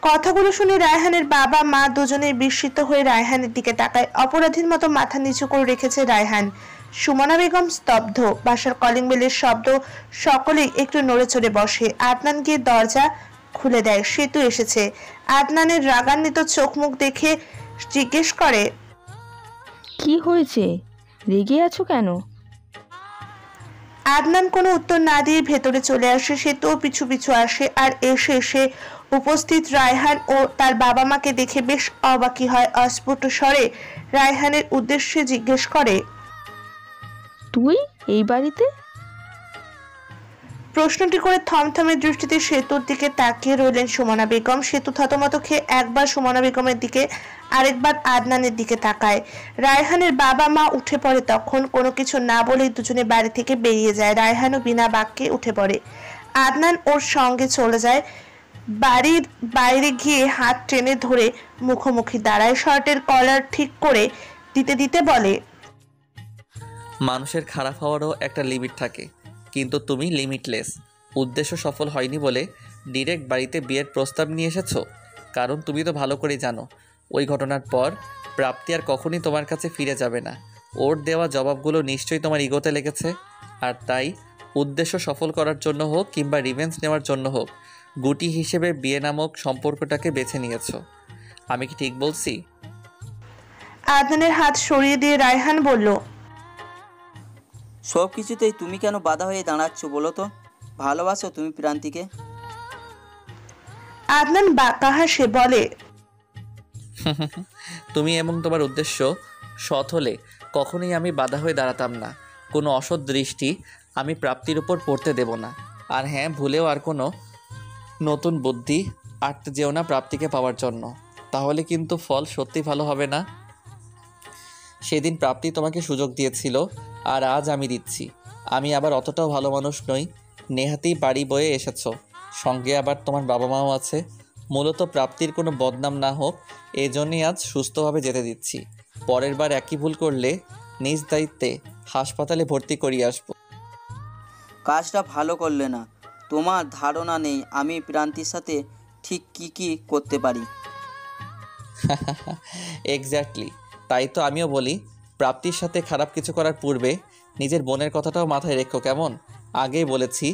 কথাগুলো শুনে রায়হানের বাবা মা দুজনেই বিস্মিত হয়ে রায়হানের দিকে তাকায়। অপরাধীর মতো মাথা নিচু করে রেখেছে রায়হান। সুমনা বেগম স্তব্ধ। বাসার কলিং বেলের শব্দ, সকলেই একটু নড়ে চড়ে বসে। আদনান গিয়ে দরজা খুলে দেয়। সেতু এসেছে। আদনানের রাগান্বিত চোখ মুখ দেখে জিজ্ঞেস করে, কি হয়েছে, রেগে আছো কেন? আদনান কোনো উত্তর না দিয়ে ভেতরে চলে আসে। সেতুও পিছু পিছু আসে। আর এসে উপস্থিত রায়হান ও তার বাবা মাকে দেখে বেশ অবাকি হয়। অস্ফুট স্বরে রায়হানের উদ্দেশ্যে জিজ্ঞেস করে, তুই এই বাড়িতে? প্রশ্নটি করে থমথমে দৃষ্টিতে সেতুর দিকে তাকিয়ে রইলেন সুমনা বেগম। সেতু থতমত খেয়ে একবার সুমনা বেগমের দিকে, আরেকবার আদনানের দিকে তাকায়। রায়হানের বাবা মা উঠে পড়ে। তখন কোনো কিছু না বলেই দুজনে বাড়ি থেকে বেরিয়ে যায়। রায়হানও বিনা বাক্যে উঠে পড়ে। আদনান ওর সঙ্গে চলে যায়। বাড়ির বাইরে গিয়ে হাত টেনে ধরে মুখোমুখি দাঁড়ায়। শার্টের কলার ঠিক করে দিতে দিতে বলে, মানুষের খারাপ হওয়ারও একটা লিমিট থাকে, কিন্তু তুমি লিমিটলেস। উদ্দেশ্য সফল হয়নি বলে ডিরেক্ট বাড়িতে বিয়ের প্রস্তাব নিয়ে এসেছো। কারণ তুমি তো ভালো করেই জানো ওই ঘটনার পর প্রাপ্তি আর কখনই তোমার কাছে ফিরে যাবে না। ওর দেওয়া জবাবগুলো নিশ্চয়ই তোমার ইগোতে লেগেছে। আর তাই উদ্দেশ্য সফল করার জন্য হোক কিংবা রিভেঞ্জ নেওয়ার জন্য হোক, গুটি হিসেবে বিয়ে নামক সম্পর্কটাকে বেছে নিয়েছো। আমি কি ঠিক বলছি? আদনানের হাত সরিয়ে দিয়ে রায়হান বলল, সব কিছুতেই তুমি কেন বাধা হয়ে দাঁড়াচ্ছ বলো তো? ভালোবাসো তুমি প্রান্তিকে? আদনান বাঁকা হাসে বলে, তুমি এবং তোমার উদ্দেশ্য সৎ হলে কখনোই আমি বাধা হয়ে দাঁড়াতাম না। কোনো অসৎ দৃষ্টি আমি প্রাপ্তির উপর পড়তে দেব না। আর হ্যাঁ, ভুলেও আর কোনো নতুন বুদ্ধি আটতে যেও না প্রাপ্তিকে পাওয়ার জন্য, তাহলে কিন্তু ফল সত্যি ভালো হবে না। সেদিন প্রাপ্তি তোমাকে সুযোগ দিয়েছিল, আর আজ আমি দিচ্ছি। আমি আবার অতটাও ভালো মানুষ নই। নেহাতেই বাড়ি বয়ে এসেছো, সঙ্গে আবার তোমার বাবা মাও আছে। মূলত প্রাপ্তির কোনো বদনাম না হোক এজন্যই আজ সুস্থভাবে যেতে দিচ্ছি। পরের বার একই ভুল করলে নিজ দায়িত্বে হাসপাতালে ভর্তি করিয়ে আসবো। কাজটা ভালো করলে না। তোমার ধারণা নেই আমি প্রান্তির সাথে ঠিক কি করতে পারি। এক্স্যাক্টলি, তাই তো আমিও বলি প্রাপ্তির সাথে খারাপ কিছু করার পূর্বে নিজের বোনের কথাটাও মাথায় রেখো, কেমন? আগেই বলেছি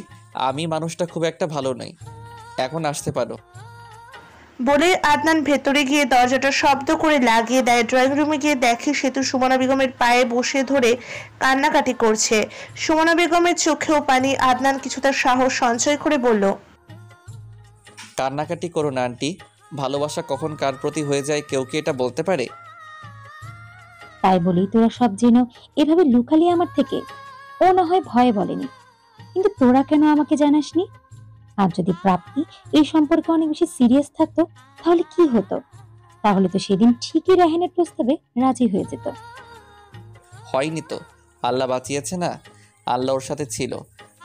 আমি মানুষটা খুব একটা ভালো নই। এখন আসতে পারো। বলে আদনান ভেতরে গিয়ে দরজাটা শব্দ করে লাগিয়ে দেয়। ড্রয়িং রুমে গিয়ে দেখে সেতু সুমনা বেগমের পায়ে বসে ধরে কান্নাকাটি করছে। সুমনা বেগমের চোখেও পানি। আদনান কিছুটা সাহস সঞ্চয় করে বলল, কান্নাকাটি করো না আন্টি। ভালোবাসা কখন কার প্রতি হয়ে যায় কেউ কি এটা বলতে পারে? তাই বলেই তোরা সব যেন এভাবে লুকালি আমার থেকে। ও না হয় ভয়ে বলেনি, কিন্তু তোরা কেন আমাকে জানাসনি? আর যদি প্রাপ্তি এই সম্পর্কে অনেক বেশি সিরিয়াস থাকতো তাহলে কি হতো? তাহলে তো সেদিন ঠিকই রায়হানের প্রস্তাবে রাজি হয়ে যেত। হয়নি তো, আল্লাহ বাঁচিয়েছে না। আল্লাহ ওর সাথে ছিল।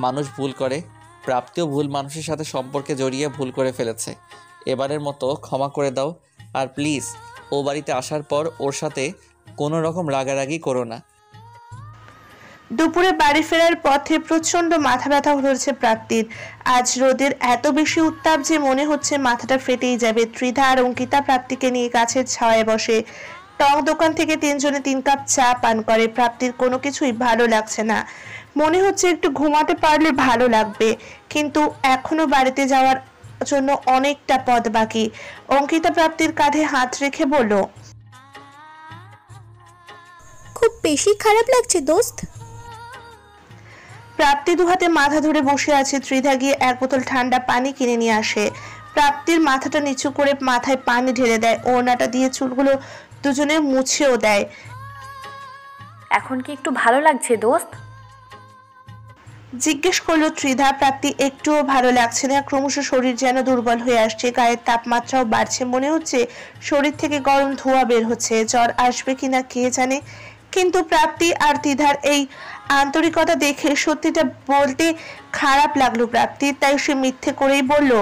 মানুষ ভুল করে, প্রাপ্তিও ভুল মানুষের সাথে সম্পর্কে জড়িয়ে ভুল করে ফেলেছে। এবারের মতো ক্ষমা করে দাও। আর প্লিজ ও বাড়িতে আসার পর ওর সাথে কোনো রকম রাগারাগি করো না। দুপুরে বাড়ি ফেরার পথে প্রচন্ড মাথা ব্যথা হয়েছে প্রাপ্তির। আজ রোদের এত বেশি উত্তাপ যে মনে হচ্ছে মাথাটা ফেটেই যাবে। ত্রিধা আর অঙ্কিতা প্রাপ্তিকে নিয়ে গাছের ছায়ায় বসে। টং দোকান থেকে তিনজনে 3 কাপ চা পান করে। প্রাপ্তির কোনো কিছুই ভালো লাগছে না। মনে হচ্ছে একটু ঘুমাতে পারলে ভালো লাগবে, কিন্তু এখনো বাড়িতে যাওয়ার জন্য অনেকটা পথ বাকি। অঙ্কিতা প্রাপ্তির কাঁধে হাত রেখে বলল, খুব বেশি খারাপ লাগছে দোস্ত? প্রাপ্তি দুহাতে মাথা ধরে বসে আছে। ত্রিধা গিয়ে 1 বোতল ঠান্ডা পানি কিনে নিয়ে আসে। প্রাপ্তির মাথাটা নিচু করে মাথায় পানি ঢেলে দেয়। ওড়নাটা দিয়ে চুলগুলো দুজনে মুছেও দেয়। এখন কি একটু ভালো লাগছে দোস্ত? জিজ্ঞেস করলো ত্রিধা। প্রাপ্তি একটুও ভালো লাগছে না। ক্রমশ শরীর যেন দুর্বল হয়ে আসছে। গায়ের তাপমাত্রাও বাড়ছে। মনে হচ্ছে শরীর থেকে গরম ধোঁয়া বের হচ্ছে। জ্বর আসবে কিনা কে জানে। কিন্তু প্রাপ্তি আর ত্রিধার এই আন্তরিকতা দেখে সত্যিটা বলতে খারাপ লাগলো প্রাপ্তির। তাই সে মিথ্যে করেই বলল,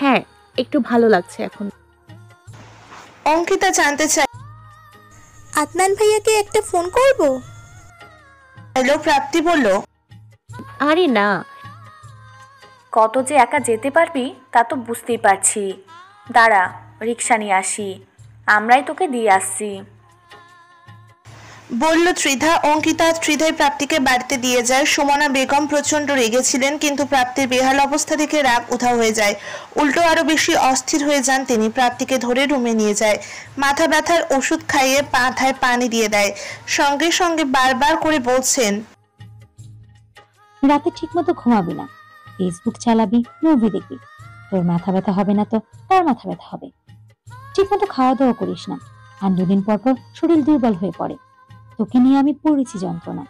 হ্যাঁ, একটু ভালো লাগছে এখন। অঙ্কিতা জানতে আদনান ভাইয়াকে একটা ফোন করব? চাইলো। প্রাপ্তি বলল, আরে না, কত যে একা যেতে পারবি তা তো বুঝতেই পারছি। দাঁড়া, রিক্সা নিয়ে আসি, আমরাই তোকে দিয়ে আসছি। বলল ত্রিধা। অঙ্কিতা ত্রিধাই প্রাপ্তিকে বাড়িতে দিয়ে যায়। সুমনা বেগম প্রচন্ড রেগেছিলেন, কিন্তু প্রাপ্তির বেহাল অবস্থা দেখে রাগ উধাও হয়ে যায়। উল্টো আরো বেশি অস্থির হয়ে যান তিনি। প্রাপ্তিকে ধরে রুমে নিয়ে যায়, মাথা ব্যথার ওষুধ খাইয়ে মাথায় পানি দিয়ে দেয়, সঙ্গে সঙ্গে বারবার করে বলছেন, রাতে ঠিক মতো ঘুমাবি না, ফেসবুক চালাবি, মুভি দেখবি, তোর মাথা ব্যথা হবে না তো তার মাথা ব্যথা হবে। ঠিক মতো খাওয়া দাওয়া করিস না, আর দুদিন পর পর শরীর দুর্বল হয়ে পড়ে। তোকে নিয়ে আমি পড়েছি যন্ত্রণা।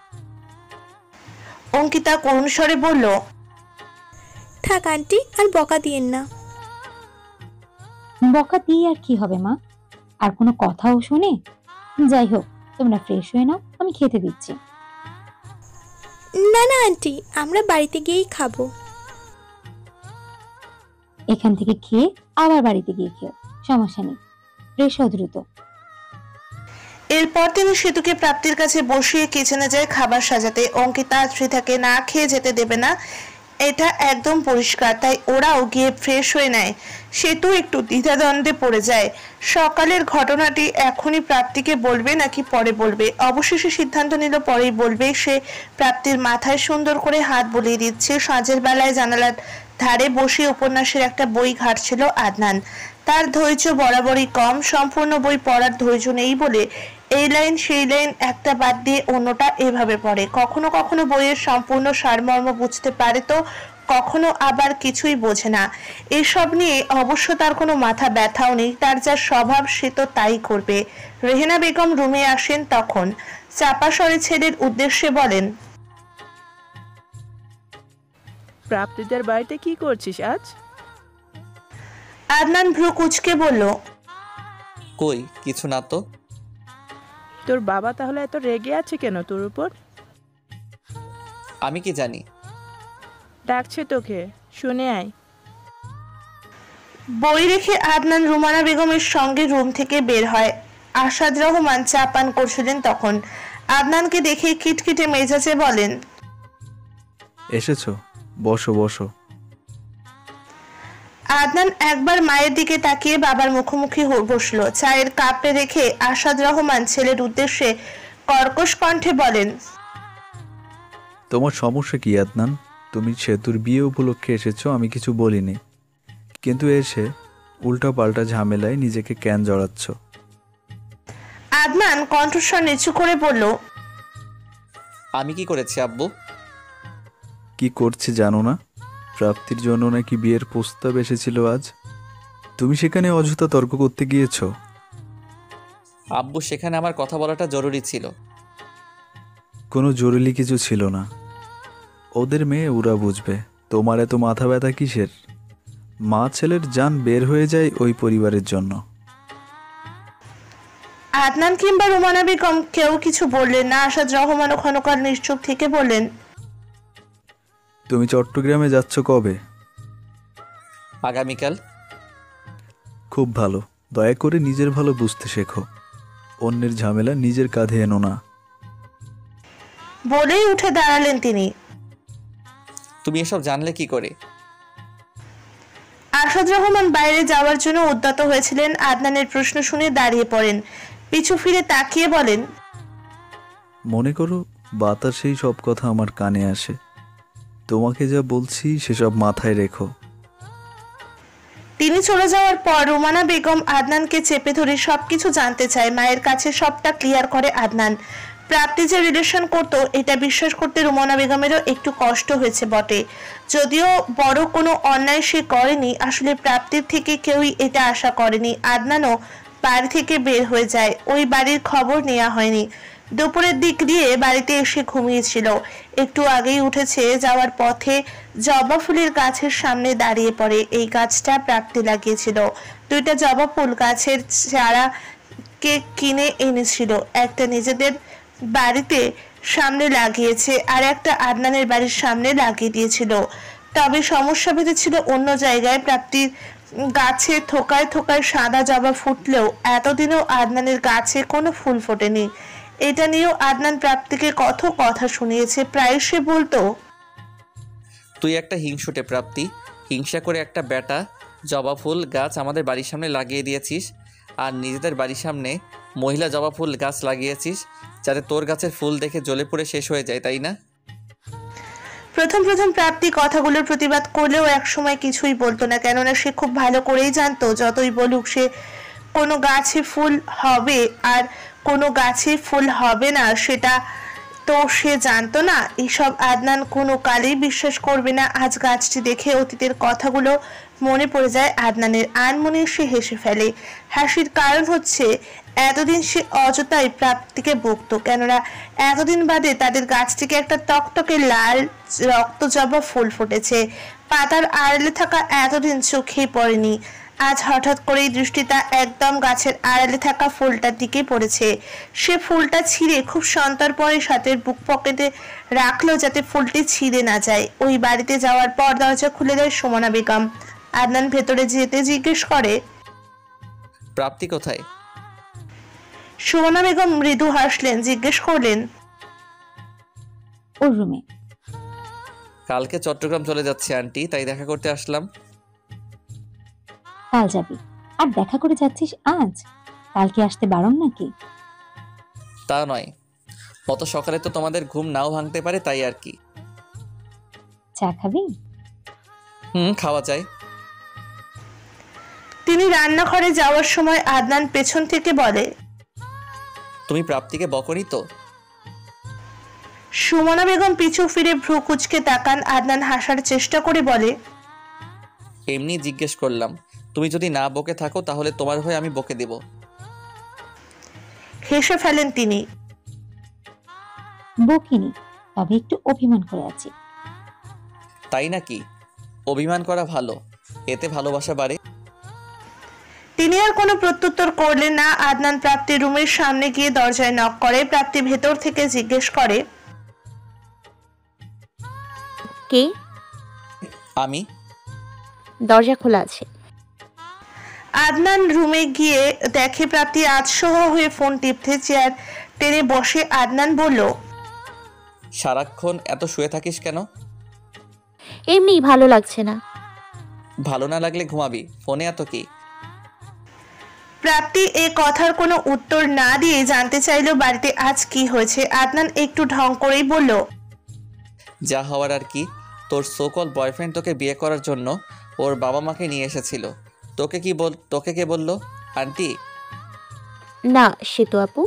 অঙ্কিতা করুণ স্বরে বলল, থাক আন্টি, আর বকা দিয়েন না। বকা দিয়ে আর কি হবে মা, আর কোনো কথাও শুনে? যাই হোক, তোমরা ফ্রেশ হয়ে নাও, আমি খেতে দিচ্ছি। না না আন্টি, আমরা বাড়িতে গিয়েই খাবো। এখান থেকে খেয়ে আবার বাড়িতে গিয়ে খেও, সমস্যা নেই, ফ্রেশ হও দ্রুত। এরপর তিনি সেতুকে প্রাপ্তির কাছে বসিয়ে কিচেনে যায় খাবার সাজাতে। অঙ্কিতা ত্রিধাকে না খেয়ে যেতে দেবে না, এটা একদম পরিষ্কার, তাই ওরাও গিয়ে ফ্রেশ হয়ে নেয়। সেতু একটু দ্বিধাদ্বন্দ্বে পড়ে যায়। সকালের ঘটনাটি এখনই প্রাপ্তিকে বলবে নাকি পরে বলবে। অবশেষে সিদ্ধান্ত নিল পরেই বলবে। সে প্রাপ্তির মাথায় সুন্দর করে হাত বুলিয়ে দিচ্ছে। সাঁঝের বেলায় জানালার ধারে বসে উপন্যাসের একটা বই ঘাটছিল আদনান। তার ধৈর্য বরাবরই কম, সম্পূর্ণ বই পড়ার ধৈর্য নেই বলে এই লাইন সেই লাইন একটা বাদ দিয়ে অন্যটা এভাবে পড়ে। কখনো কখনো বইয়ের সম্পূর্ণ সারমর্ম বুঝতে পারে, তো কখনো আবার কিছুই বোঝে না। এসব নিয়ে অবশ্য তার কোনো মাথা ব্যথাও নেই, তার যা স্বভাব সে তো তাই করবে। রেহেনা বেগম রুমে আসেন তখন। চাপা স্বরে ছেলের উদ্দেশ্যে বলেন, প্রাপ্তিদের বাড়িতে কি করছিস আজ? আদনান ভ্রু কুঁচকে বলল, কই কিছু না তো। তোর বাবা তাহলে এত রেগে আছে কেন তোর উপর? আমি কি জানি। ডাকছে তোকে, শুনে আয়। বই রেখে আদনান রুমানা বেগমের সঙ্গে রুম থেকে বের হয়। আসাদ রহমান চা পান করছিলেন তখন। আদনানকে দেখে খিটখিটে মেজাজে বলেন, এসেছো, বসো বসো। আদনান একবার মায়ের দিকে তাকিয়ে বাবার মুখোমুখি বসলো। চায়ের কাপে রেখে আসাদ রহমান ছেলের উদ্দেশ্যে কর্কশ কণ্ঠে বলেন, তোমার সমস্যা কি আদনান? তুমি সেতুর বিয়ে উপলক্ষে এসেছো, আমি কিছু বলিনি, কিন্তু এসে উল্টা পাল্টা ঝামেলায় নিজেকে কেন জড়াচ্ছ? আদনান কণ্ঠস্বর নিচু করে বলল, আমি কি করেছি আব্বু? কি করছে জানো না? প্রাপ্তির জন্য নাকি বিয়ের প্রস্তাব এসেছিল আজ, তুমি সেখানে অযথা তর্ক করতে গিয়েছো। আব্বু সেখানে আমার কথা বলাটা জরুরি ছিল। কোনো জরুরি কিছু ছিল না, ওদের মেয়ে ওরা বুঝবে, তোমার এত মাথা ব্যথা কিসের? মা ছেলের জান বের হয়ে যায় ওই পরিবারের জন্য। আদনান কিংবা রুমানা বেগম কেউ কিছু বললেন না। আসাদ রহমান ও ক্ষণকাল নিশ্চুপ থেকে বললেন, তুমি চট্টগ্রামে যাচ্ছ কবে? আগামীকাল। খুব ভালো, দয়া করে নিজের ভালো বুঝতে শেখো, অন্যের ঝামেলা নিজের কাঁধে এনো না। বলেই উঠে দাঁড়ালেন তিনি। তুমি এসব জানলে কি করে? আসাদ রহমান বাইরে যাওয়ার জন্য উদ্যত হয়েছিলেন। আদনানের প্রশ্ন শুনে দাঁড়িয়ে পড়েন, পিছু ফিরে তাকিয়ে বলেন, মনে করো বাতাসেই সব কথা আমার কানে আসে, তোমাকে যা বলছি সেসব মাথায় রেখো। তিনি চলে যাওয়ার পর রুমানা বেগম আদনানকে চেপে ধরে সবকিছু জানতে চায়। মায়ের কাছে সবটা ক্লিয়ার করে আদনান। প্রাপ্তি যে রিলেশন করতো এটা বিশ্বাস করতে রুমানা বেগমেরও একটু কষ্ট হয়েছে বটে, যদিও বড় কোনো অন্যায় সে করেনি। আসলে প্রাপ্তির থেকে কেউই এটা আশা করেনি। আদনানও বাড়ি থেকে বের হয়ে যায়, ওই বাড়ির খবর নেওয়া হয়নি। দুপুরের দিক দিয়ে বাড়িতে এসে ঘুমিয়েছিল। একটু আগেই উঠেছে। যাওয়ার পথে জবা ফুলের গাছের সামনে দাঁড়িয়ে পড়ে। এই গাছটা প্রাপ্তি লাগিয়েছিল। দুইটা জবা ফুল গাছের চারা কে কিনে এনেছিল। একটা নিজেদের বাড়িতে সামনে লাগিয়েছে, আর একটা আদনানের বাড়ির সামনে লাগিয়ে দিয়েছিল। তবে সমস্যা বেঁধেছিল অন্য জায়গায়। প্রাপ্তির গাছে থোকায় থোকায় সাদা জবা ফুটলেও এতদিনেও আদনানের গাছে কোনো ফুল ফোটেনি। এটা নিয়েও আদনান প্রাপ্তিকে কত কথা শুনিয়েছে। প্রায় সে বলতো, তুই একটা হিংসুটে প্রাপ্তি। হিংসা করে একটা বেটা জবা ফুল গাছ আমাদের বাড়ির সামনে লাগিয়ে দিয়েছিস, আর নিজেদের বাড়ির সামনে মহিলা জবা ফুল গাছ লাগিয়েছিস যাতে তোর গাছের ফুল দেখে জ্বলে পড়ে শেষ হয়ে যায়, তাই না? প্রথম প্রথম প্রাপ্তি কথাগুলোর প্রতিবাদ করলেও একসময় কিছুই বলতো না, কেননা সে খুব ভালো করেই জানতো যতই বলুক সে কোনো গাছে ফুল হবে আর কোনো গাছে ফুল হবে না সেটা তো সে জানতো না। এইসব আদনান কোনো কালেই বিশ্বাস করবে না। আজ গাছটি দেখে অতীতের কথাগুলো মনে পড়ে যায় আদনানের। আনমনে সে হেসে ফেলে। হাসির কারণ হচ্ছে এতদিন সে অযথাই প্রাপ্তিকে বকতো, কেননা এতদিন বাদে তাদের গাছ থেকে একটা টকটকে লাল রক্ত জবা ফুল ফুটেছে। পাতার আড়ালে থাকা এতদিন চোখেই পড়েনি। আজ হঠাৎ করেই দৃষ্টিটা একদম গাছের আড়ালে থাকা ফুলটার দিকে পড়েছে। সে ফুলটা ছিঁড়ে খুব সন্তর্পণে সাথে বুক পকেটে রাখলো যাতে ফুলটি ছিঁড়ে না যায়। ওই বাড়িতে যাওয়ার পর দরজা খুলে দেয় সুমনা বেগম। আদনান ভেতরে যেতে জিজ্ঞেস করে, প্রাপ্তি কোথায়? সুমনা বেগম মৃদু হাসলেন, জিজ্ঞেস করলেন, ওর রুমে। কালকে চট্টগ্রাম চলে যাচ্ছে আন্টি, তাই দেখা করতে আসলাম। কাল যাবি আর দেখা করে যাচ্ছিস আজ? কালকে আসতে বারণ নাকি? তা নয়, অত সকালে তো তোমাদের ঘুম নাও ভাঙতে পারে, তাই আর কি। চা খাবি? খাওয়া যায়। তিনি রান্নাঘরে যাওয়ার সময় আদনান পেছন থেকে বলে, তুমি প্রাপ্তিকে বকনি তো? সুমনা বেগম পিছু ফিরে ভ্রু কুঁচকে তাকান। আদনান হাসার চেষ্টা করে বলে, এমনি জিজ্ঞেস করলাম, তুমি যদি না বকে থাকো তাহলে তোমার হয়ে আমি বকে দেব। হেসে ফেলেন তিনি। বকিনি, তবে একটু অভিমান করে আছি। তাই নাকি? অভিমান করা ভালো, এতে ভালোবাসা বাড়ে। তিনি আর কোনো প্রত্যুত্তর করলেন না। আদনান প্রাপ্তির রুমের সামনে গিয়ে দরজায় নক করে। প্রাপ্তি ভেতর থেকে জিজ্ঞেস করে, কে? আমি। দরজা খোলা আছে। আদনান রুমে গিয়ে দেখে প্রাপ্তি আতসহ হয়ে ফোন টিপতে। চেয়ার টেনে বসে আদনান বলল, সারাক্ষণ এত শুয়ে থাকিস কেন? এমনি ভালো লাগছে না। ভালো না লাগলে ঘুমাবি, ফোনে এত কি? প্রাপ্তি এ কথার কোনো উত্তর না দিয়ে জানতে চাইলো বাড়িতে আজ কি হয়েছে। আদনান একটু ঢং করেই বলল, যা হওয়ার আর কি। তোর সোকল বয়ফ্রেন্ড তোকে বিয়ে করার জন্য ওর বাবা মাকে নিয়ে এসেছিল। তোকে কে বললো? আন্টি? না সে তো আপু,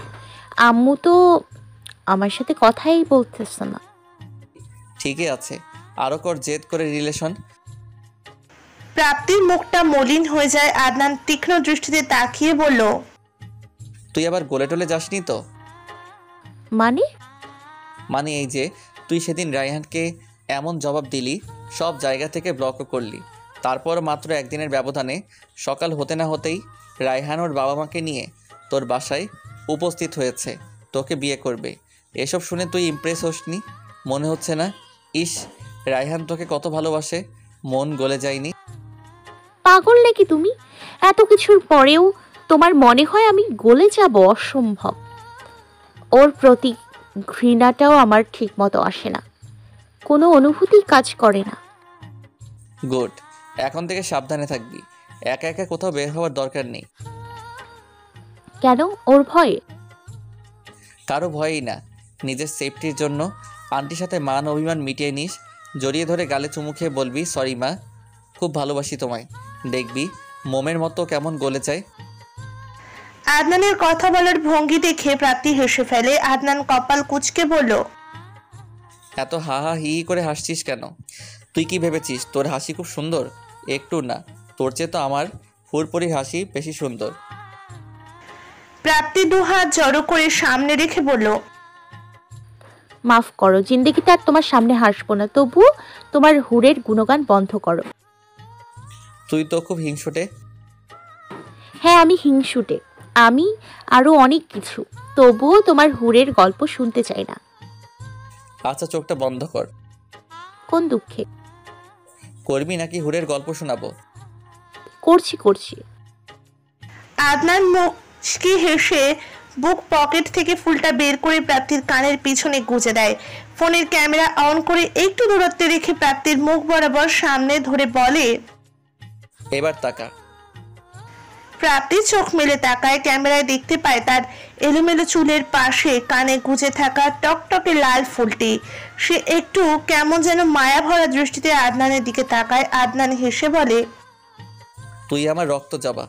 আম্মু তো আমার সাথে কথাই বলতেছে না। ঠিকই আছে, আরো কর জেদ করে রিলেশন। প্রাপ্তির মুখটা মলিন হয়ে যায়। আদনান তীক্ষ্ণ দৃষ্টিতে তাকিয়ে বলল, তুই আবার গোলে টোলে যাসনি তো? মানে এই যে তুই সেদিন রায়হানকে এমন জবাব দিলি, সব জায়গা থেকে ব্লকও করলি, তারপর মাত্র একদিনের ব্যবধানে সকাল হতে না হতেই রায়হান ওর বাবা মাকে নিয়ে তোর বাসায় উপস্থিত হয়েছে, তোকে বিয়ে করবে। এসব শুনে তুই ইমপ্রেস হোসনি মনে হচ্ছে না? ইস, রায়হান তোকে কত ভালোবাসে, মন গলে যায়নি? পাগল নাকি তুমি? এত কিছুর পরেও তোমার মনে হয় আমি গলে যাব? অসম্ভব। ওর প্রতি ঘৃণাটাও আমার ঠিক মতো আসে না, কোনো অনুভূতি কাজ করে না। গুড, এখন থেকে সাবধানে থাকবি, একা একা কোথাও বের হওয়ার দরকার নেই। কেন? ওর ভয়ে? কারো ভয়েই না, নিজের সেফটির জন্য। আন্টির সাথে মান অভিমান মিটিয়ে নিস, জড়িয়ে ধরে গালে চুমু খেয়ে বলবি, সরি মা, খুব ভালোবাসি তোমায়। দেখবি মোমের মতো কেমন গলে যায়। আদনানের কথা বলার ভঙ্গি দেখে প্রাপ্তি হেসে ফেলে। আদনান কপাল কুঁচকে বলল, এত হা হা হি হি করে হাসছিস কেন? তুই কি ভেবেছিস তোর হাসি খুব সুন্দর? একটু না, তোর চেয়ে তো আমার হুড়পড়ির হাসি বেশি সুন্দর। প্রাপ্তি দুহাত জড়ো করে সামনে রেখে বলল, মাফ করো, জিন্দেগিতে আর তোমার সামনে হাসবো না, তবুও তোমার হুড়ের গুণগান বন্ধ করো। তুই তো খুব হিংসুটে। হ্যাঁ আমি হিংসুটে, আমি আরো অনেক কিছু, তবুও তোমার হুড়ের গল্প শুনতে চাই না। আচ্ছা চোখটা বন্ধ কর। কোন দুঃখে? করবি নাকি হুড়ের গল্প শোনাবো? করছি। আদনান মুচকি হেসে বুক পকেট থেকে ফুলটা বের করে প্রাপ্তির কানের পিছনে গুজে দেয়। ফোনের ক্যামেরা অন করে একটু দূরত্বে রেখে প্রাপ্তির মুখ বরাবর সামনে ধরে বলে, এবার তাকা। প্রাপ্তি চোখ মেলে তাকায়, ক্যামেরায় দেখতে পায় তার এলোমেলো চুলের পাশে কানে গুজে থাকা টকটকে লাল ফুলটি। সে একটু কেমন যেন মায়া ভরা দৃষ্টিতে আদনানের দিকে তাকায়। আদনান হেসে বলে, তুই আমার রক্ত জবা,